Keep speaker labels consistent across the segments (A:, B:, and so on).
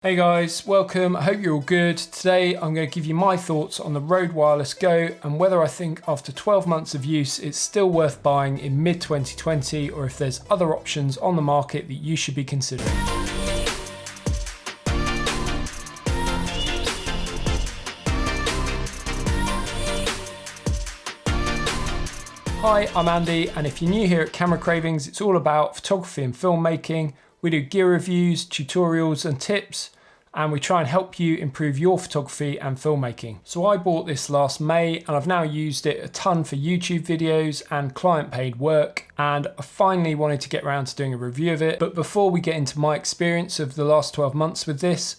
A: Hey guys, welcome. I hope you're all good. Today I'm going to give you my thoughts on the Rode Wireless Go and whether I think after 12 months of use it's still worth buying in mid-2020 or if there's other options on the market that you should be considering. Hi, I'm Andy, and if you're new here at Camera Cravings, it's all about photography and filmmaking. We do gear reviews, tutorials and tips, and we try and help you improve your photography and filmmaking. So I bought this last May and I've now used it a ton for YouTube videos and client paid work, and I finally wanted to get around to doing a review of it. But before we get into my experience of the last 12 months with this,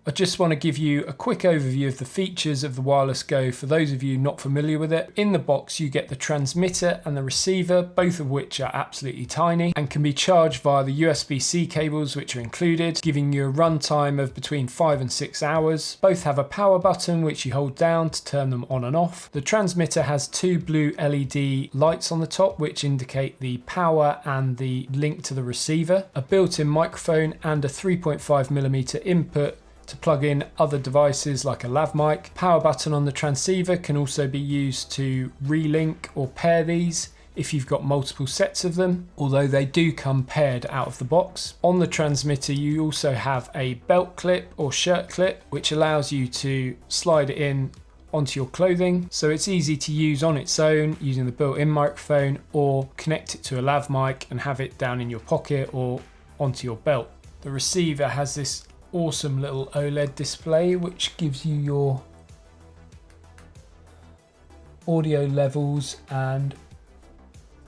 A: I just want to give you a quick overview of the features of the Wireless Go for those of you not familiar with it. In the box you get the transmitter and the receiver, both of which are absolutely tiny and can be charged via the USB-C cables which are included, giving you a runtime of between 5 and 6 hours. Both have a power button which you hold down to turn them on and off. The transmitter has two blue LED lights on the top which indicate the power and the link to the receiver, a built-in microphone and a 3.5mm input to plug in other devices like a lav mic. Power button on the transceiver can also be used to relink or pair these if you've got multiple sets of them, although they do come paired out of the box. On the transmitter you also have a belt clip or shirt clip which allows you to slide it in onto your clothing, so it's easy to use on its own using the built-in microphone, or connect it to a lav mic and have it down in your pocket or onto your belt. The receiver has this awesome little OLED display which gives you your audio levels, and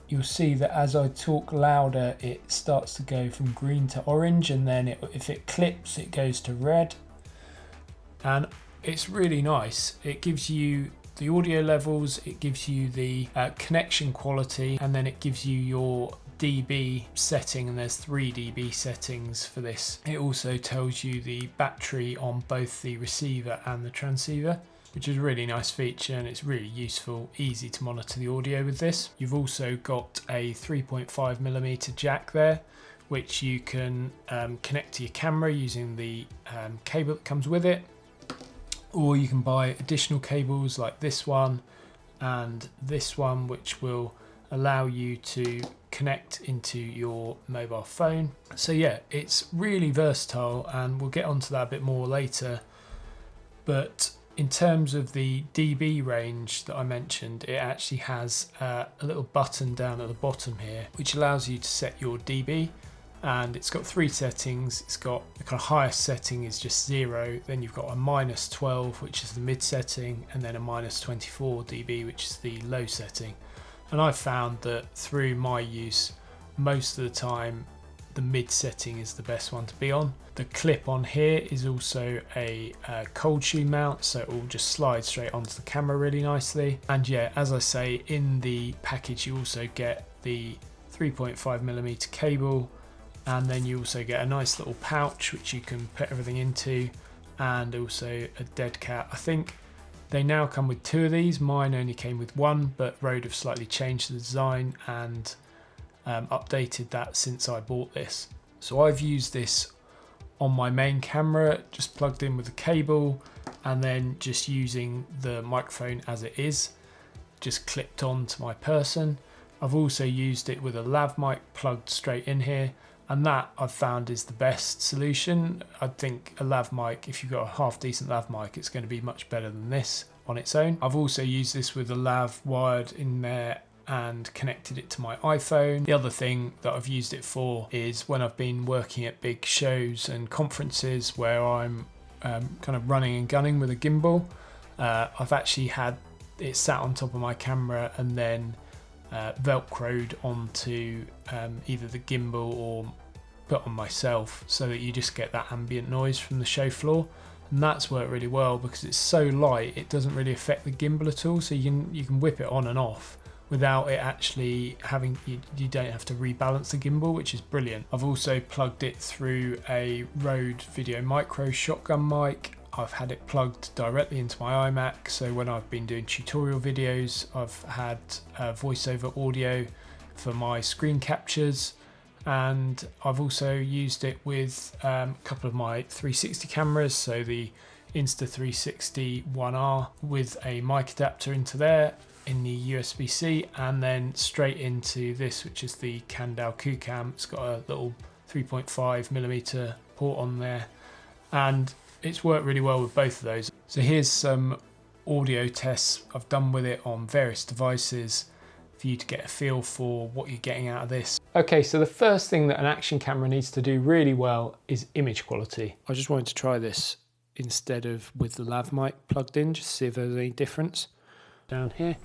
A: you'll see that as I talk louder it starts to go from green to orange, and then if it clips it goes to red, and it's really nice. It gives you the audio levels, it gives you the connection quality, and then it gives you your dB setting, and there's 3 dB settings for this. It also tells you the battery on both the receiver and the transceiver, which is a really nice feature, and it's really useful, easy to monitor the audio with this. You've also got a 3.5mm jack there which you can connect to your camera using the cable that comes with it, or you can buy additional cables like this one and this one which will allow you to connect into your mobile phone. So yeah, it's really versatile, and we'll get onto that a bit more later. But in terms of the dB range that I mentioned, it actually has a little button down at the bottom here which allows you to set your dB, and it's got 3 settings. It's got the kind of highest setting is just 0, then you've got a -12 which is the mid setting, and then a -24 dB which is the low setting. And I've found that through my use, most of the time the mid setting is the best one to be on. The clip on here is also a cold shoe mount, so it will just slide straight onto the camera really nicely. And yeah, as I say, in the package you also get the 3.5mm cable, and then you also get a nice little pouch which you can put everything into, and also a dead cat. I think they now come with 2 of these. Mine only came with 1, but Rode have slightly changed the design and updated that since I bought this. So I've used this on my main camera, just plugged in with a cable, and then just using the microphone as it is, just clipped on to my person. I've also used it with a lav mic plugged straight in here, and that I've found is the best solution. I think a lav mic, if you've got a half decent lav mic, it's going to be much better than this on its own. I've also used this with a lav wired in there and connected it to my iPhone. The other thing that I've used it for is when I've been working at big shows and conferences where I'm kind of running and gunning with a gimbal. I've actually had it sat on top of my camera and then velcroed onto either the gimbal or put on myself, so that you just get that ambient noise from the show floor, and that's worked really well because it's so light it doesn't really affect the gimbal at all, so you can whip it on and off without it actually having, you don't have to rebalance the gimbal, which is brilliant. I've also plugged it through a Rode Video Micro shotgun mic. I've had it plugged directly into my iMac, so when I've been doing tutorial videos I've had voiceover audio for my screen captures, and I've also used it with a couple of my 360 cameras, so the Insta360 1R with a mic adapter into there in the USB-C, and then straight into this, which is the Candle QCam. It's got a little 3.5mm port on there, and it's worked really well with both of those. So here's some audio tests I've done with it on various devices for you to get a feel for what you're getting out of this. Okay, so the first thing that an action camera needs to do really well is image quality. I just wanted to try this instead of with the lav mic plugged in, just see if there's any difference. Down here,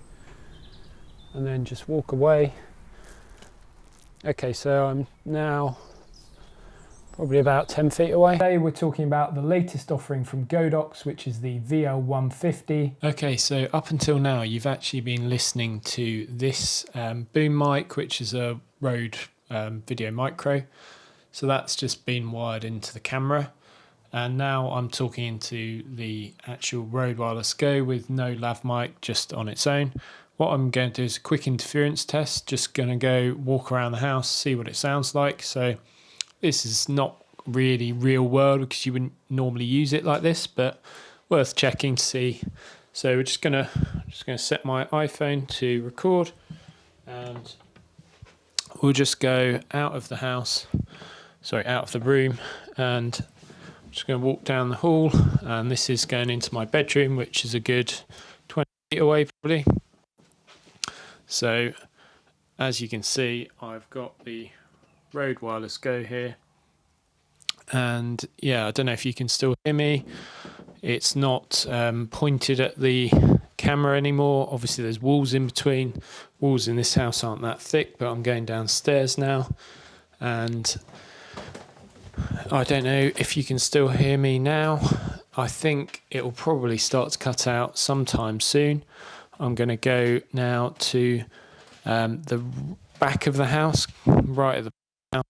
A: and then just walk away. Okay, so I'm now probably about 10 feet away. Today we're talking about the latest offering from Godox, which is the VL150. Okay, so up until now you've actually been listening to this boom mic, which is a Rode Video Micro. So that's just been wired into the camera. And now I'm talking into the actual Rode Wireless Go with no lav mic, just on its own. What I'm going to do is a quick interference test. Just going to go walk around the house, see what it sounds like. So this is not really real world because you wouldn't normally use it like this, but worth checking to see. So we're just gonna set my iPhone to record, and we'll just go out of the house, sorry, out of the room, and I'm just going to walk down the hall, and this is going into my bedroom, which is a good 20 feet away probably. So as you can see, I've got the Rode Wireless Go here, and yeah, I don't know if you can still hear me. It's not pointed at the camera anymore. Obviously there's walls in between. Walls in this house aren't that thick, but I'm going downstairs now, and I don't know if you can still hear me now. I think it will probably start to cut out sometime soon. I'm going to go now to the back of the house, right at the house,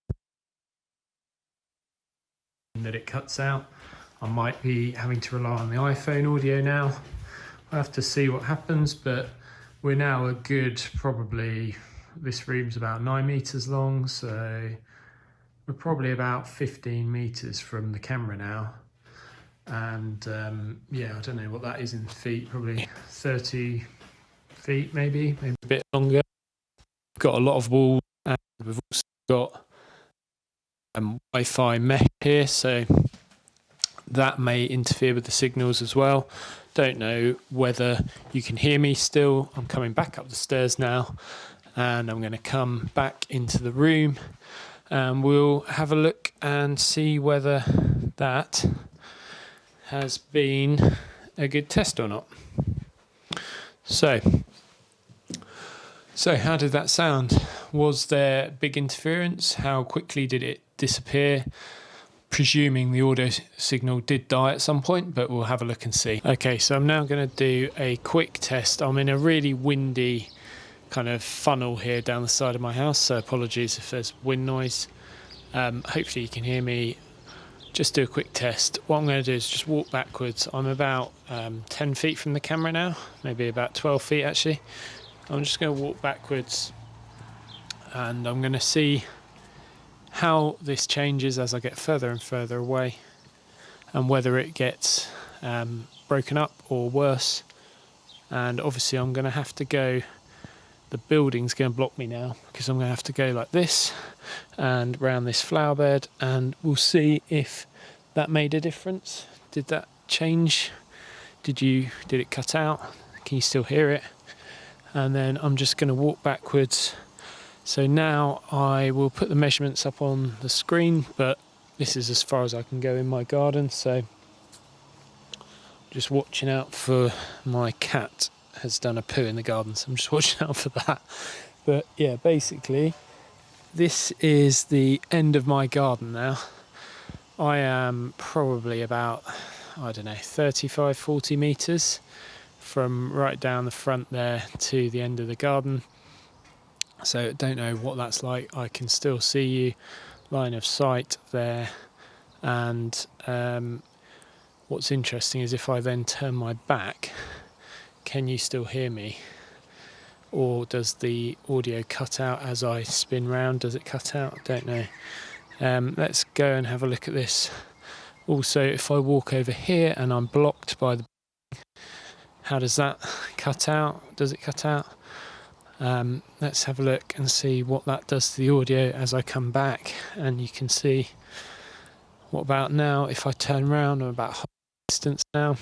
A: that it cuts out. I might be having to rely on the iPhone audio now. I'll have to see what happens, but we're now a good, probably, this room's about 9 meters long, so we're probably about 15 meters from the camera now. And yeah, I don't know what that is in feet, probably 30 feet maybe a bit longer. We've got a lot of walls, and we've also got Wi-Fi mesh here, so that may interfere with the signals as well. Don't know whether you can hear me still. I'm coming back up the stairs now, and I'm going to come back into the room, and we'll have a look and see whether that has been a good test or not. So how did that sound? Was there big interference? How quickly did it disappear? Presuming the audio signal did die at some point, but we'll have a look and see. Okay, so I'm now going to do a quick test. I'm in a really windy kind of funnel here down the side of my house, so apologies if there's wind noise. Hopefully you can hear me. Just do a quick test. What I'm going to do is just walk backwards. I'm about 10 feet from the camera now, maybe about 12 feet actually. I'm just going to walk backwards, and I'm going to see how this changes as I get further and further away, and whether it gets broken up or worse. And obviously I'm going to have to go, the building's going to block me now, because I'm going to have to go like this and round this flower bed, and we'll see if that made a difference. Did that change? Did it cut out? Can you still hear it? And then I'm just going to walk backwards. So now I will put the measurements up on the screen, but this is as far as I can go in my garden, so just watching out for, my cat has done a poo in the garden, so I'm just watching out for that. But yeah, basically this is the end of my garden now. I am probably about, I don't know, 35, 40 meters from right down the front there to the end of the garden. So don't know what that's like. I can still see you, line of sight there. And what's interesting is if I then turn my back, can you still hear me? or does the audio cut out as I spin round? Does it cut out? I don't know. Let's go and have a look at this. Also, if I walk over here and I'm blocked by the, how does that cut out? Does it cut out? Let's have a look and see what that does to the audio as I come back. And you can see, what about now? If I turn around, I'm about half distance now.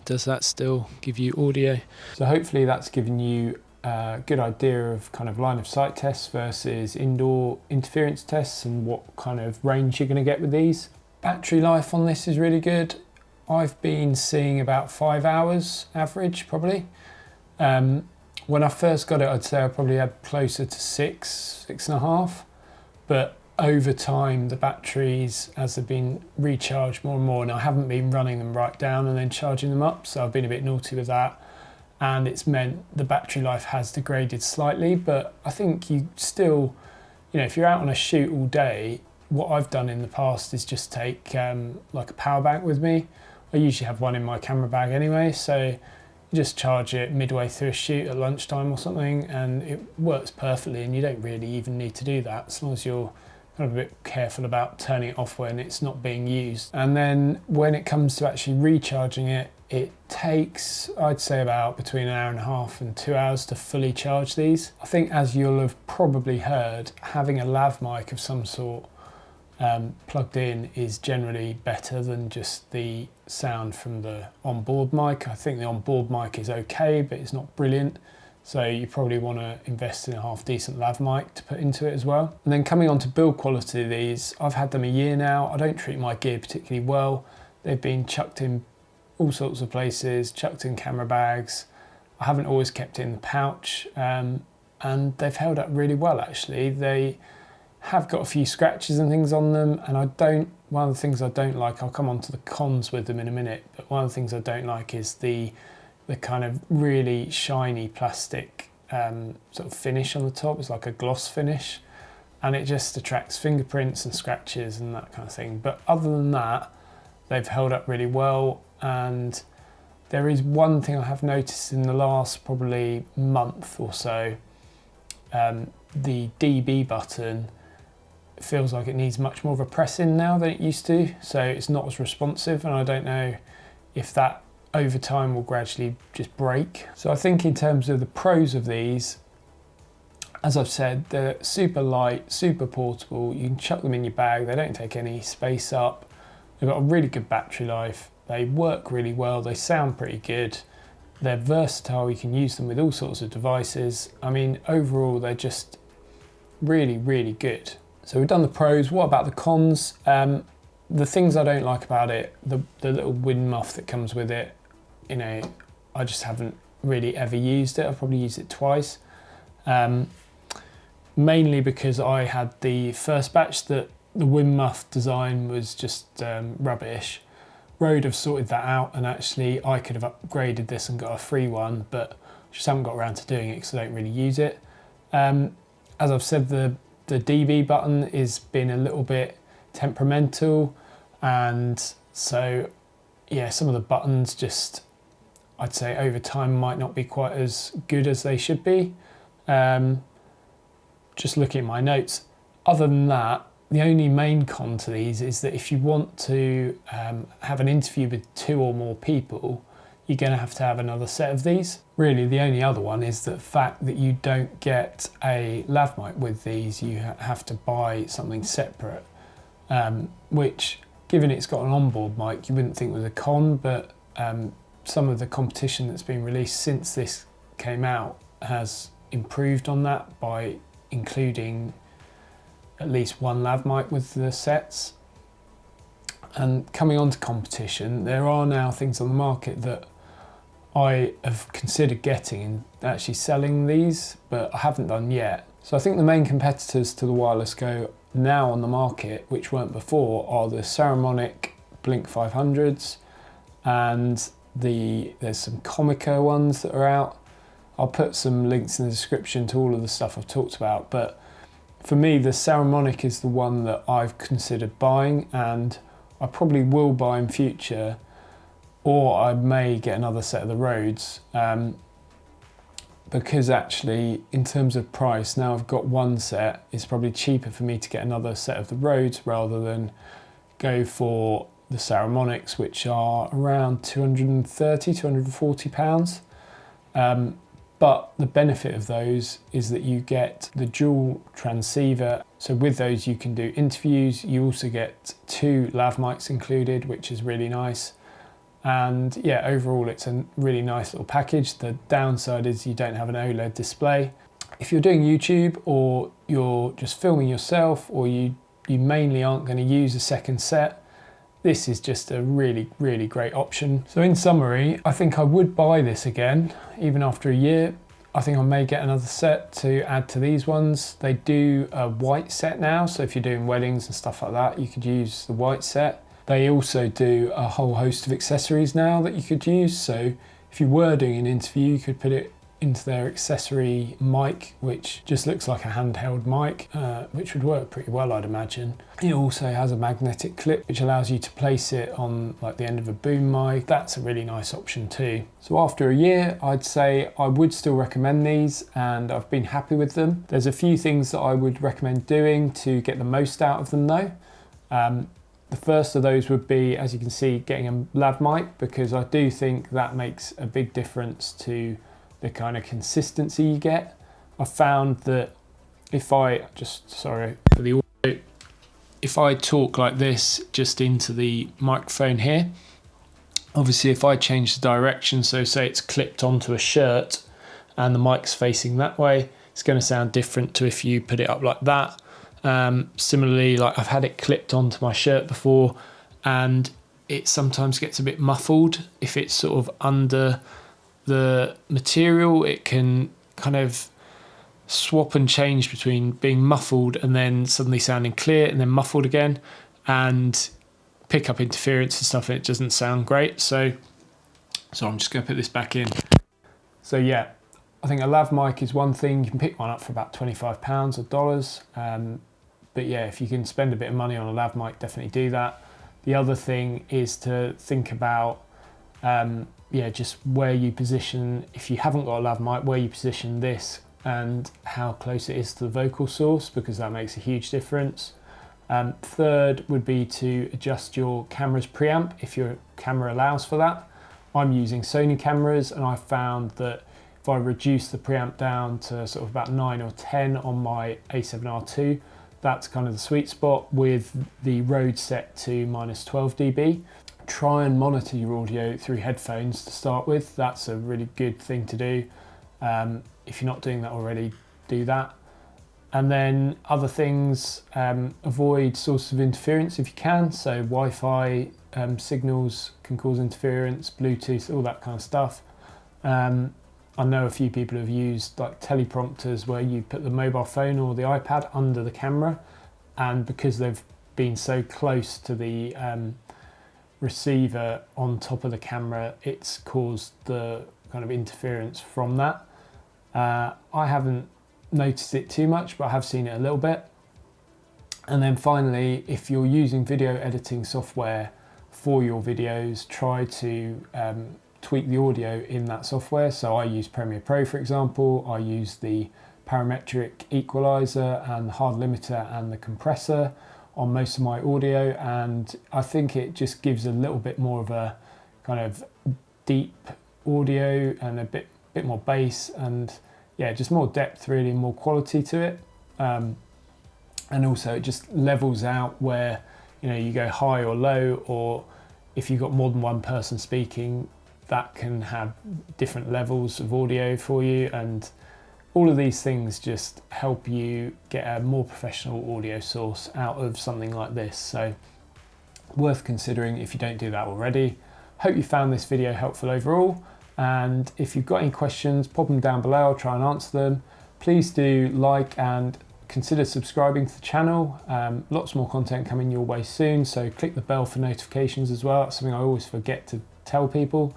A: Does that still give you audio? So hopefully that's given you a good idea of kind of line of sight tests versus indoor interference tests and what kind of range you're going to get with these. Battery life on this is really good. I've been seeing about 5 hours average probably. When I first got it, I'd say I probably had closer to 6.5, but over time, the batteries, as they've been recharged more and more, and I haven't been running them right down and then charging them up, so I've been a bit naughty with that, and it's meant the battery life has degraded slightly, but I think you still, you know, if you're out on a shoot all day, what I've done in the past is just take like a power bank with me. I usually have one in my camera bag anyway, so you just charge it midway through a shoot at lunchtime or something, and it works perfectly, and you don't really even need to do that as long as you're kind of a bit careful about turning it off when it's not being used. And then when it comes to actually recharging it, it takes, I'd say, about between 1.5 hours and 2 hours to fully charge these. I think, as you'll have probably heard, having a lav mic of some sort plugged in is generally better than just the sound from the onboard mic. I think the onboard mic is okay, but it's not brilliant. So you probably want to invest in a half decent lav mic to put into it as well. And then coming on to build quality of these, I've had them a year now. I don't treat my gear particularly well. They've been chucked in all sorts of places, chucked in camera bags. I haven't always kept it in the pouch, and they've held up really well actually. They have got a few scratches and things on them, and one of the things I don't like, I'll come on to the cons with them in a minute, but one of the things I don't like is the kind of really shiny plastic sort of finish on the top. It's like a gloss finish, and it just attracts fingerprints and scratches and that kind of thing. But other than that, they've held up really well. And there is one thing I have noticed in the last probably month or so, the DB button feels like it needs much more of a press in now than it used to, so it's not as responsive, and I don't know if that over time will gradually just break. So I think in terms of the pros of these, as I've said, they're super light, super portable. You can chuck them in your bag, they don't take any space up, they've got a really good battery life, they work really well, they sound pretty good, they're versatile, you can use them with all sorts of devices. I mean, overall they're just really, really good. So we've done the pros. What about the cons? The things I don't like about it, the little wind muff that comes with it, you know, I just haven't really ever used it. I've probably used it twice. Mainly because I had the first batch that the wind muff design was just rubbish. Rode have sorted that out, and actually I could have upgraded this and got a free one, but just haven't got around to doing it because I don't really use it. As I've said, the DB button is been a little bit temperamental, and so yeah, some of the buttons just, I'd say over time might not be quite as good as they should be. Just looking at my notes, other than that, the only main con to these is that if you want to have an interview with 2 or more people, you're going to have another set of these. Really, the only other one is the fact that you don't get a lav mic with these. You have to buy something separate, which, given it's got an onboard mic, you wouldn't think was a con, but some of the competition that's been released since this came out has improved on that by including at least one lav mic with the sets. And coming on to competition, there are now things on the market that I have considered getting and actually selling these, but I haven't done yet. So I think the main competitors to the Wireless Go now on the market, which weren't before, are the Saramonic Blink 500s, and there's some Comica ones that are out. I'll put some links in the description to all of the stuff I've talked about, but for me the Saramonic is the one that I've considered buying, and I probably will buy in future, or I may get another set of the Rhodes. because actually in terms of price, now I've got one set, it's probably cheaper for me to get another set of the Rhodes rather than go for the Saramonics, which are around 230, 240 pounds. But the benefit of those is that you get the dual transceiver. So with those you can do interviews. You also get 2 lav mics included, which is really nice. And yeah, overall it's a really nice little package. The downside is you don't have an OLED display. If you're doing YouTube or you're just filming yourself, or you mainly aren't going to use a second set, this is just a really, really great option. So in summary, I think I would buy this again, even after a year. I think I may get another set to add to these ones. They do a white set now, so if you're doing weddings and stuff like that, you could use the white set. They also do a whole host of accessories now that you could use. So if you were doing an interview, you could put it into their accessory mic, which just looks like a handheld mic, which would work pretty well, I'd imagine. It also has a magnetic clip, which allows you to place it on like the end of a boom mic. That's a really nice option too. So after a year, I'd say I would still recommend these, and I've been happy with them. There's a few things that I would recommend doing to get the most out of them though. The first of those would be, as you can see, getting a lav mic, because I do think that makes a big difference to the kind of consistency you get. I found that if I if I talk like this just into the microphone here, obviously if I change the direction, so say it's clipped onto a shirt and the mic's facing that way, it's going to sound different to if you put it up like that. Similarly, like I've had it clipped onto my shirt before, and it sometimes gets a bit muffled. If it's sort of under the material, it can kind of swap and change between being muffled and then suddenly sounding clear and then muffled again, and pick up interference and stuff, and it doesn't sound great. So I'm just going to put this back in. So yeah, I think a lav mic is one thing. You can pick one up for about £25 or dollars. But yeah, if you can spend a bit of money on a lav mic, definitely do that. The other thing is to think about just where you position, if you haven't got a lav mic, where you position this and how close it is to the vocal source, because that makes a huge difference. Third would be to adjust your camera's preamp if your camera allows for that. I'm using Sony cameras, and I found that if I reduce the preamp down to sort of about 9 or 10 on my A7R2, that's kind of the sweet spot, with the Rode set to -12 dB. Try and monitor your audio through headphones to start with. That's a really good thing to do. If you're not doing that already, do that. And then other things, avoid sources of interference if you can. So Wi-Fi signals can cause interference, Bluetooth, all that kind of stuff. I know a few people have used like teleprompters where you put the mobile phone or the iPad under the camera, and because they've been so close to the receiver on top of the camera, it's caused the kind of interference from that. I haven't noticed it too much, but I have seen it a little bit. And then finally, if you're using video editing software for your videos, try to tweak the audio in that software. So I use Premiere Pro, for example. I use the parametric equalizer and the hard limiter and the compressor on most of my audio, and I think it just gives a little bit more of a kind of deep audio and a bit more bass, and yeah, just more depth really, and more quality to it. And also it just levels out where, you know, you go high or low, or if you've got more than one person speaking, that can have different levels of audio for you, and all of these things just help you get a more professional audio source out of something like this. So worth considering if you don't do that already. Hope you found this video helpful overall, and if you've got any questions, pop them down below, I'll try and answer them. Please do like and consider subscribing to the channel. Lots more content coming your way soon, so click the bell for notifications as well. That's something I always forget to tell people,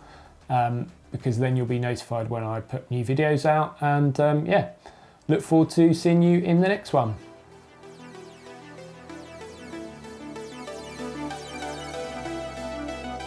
A: because then you'll be notified when I put new videos out. And yeah, look forward to seeing you in the next one.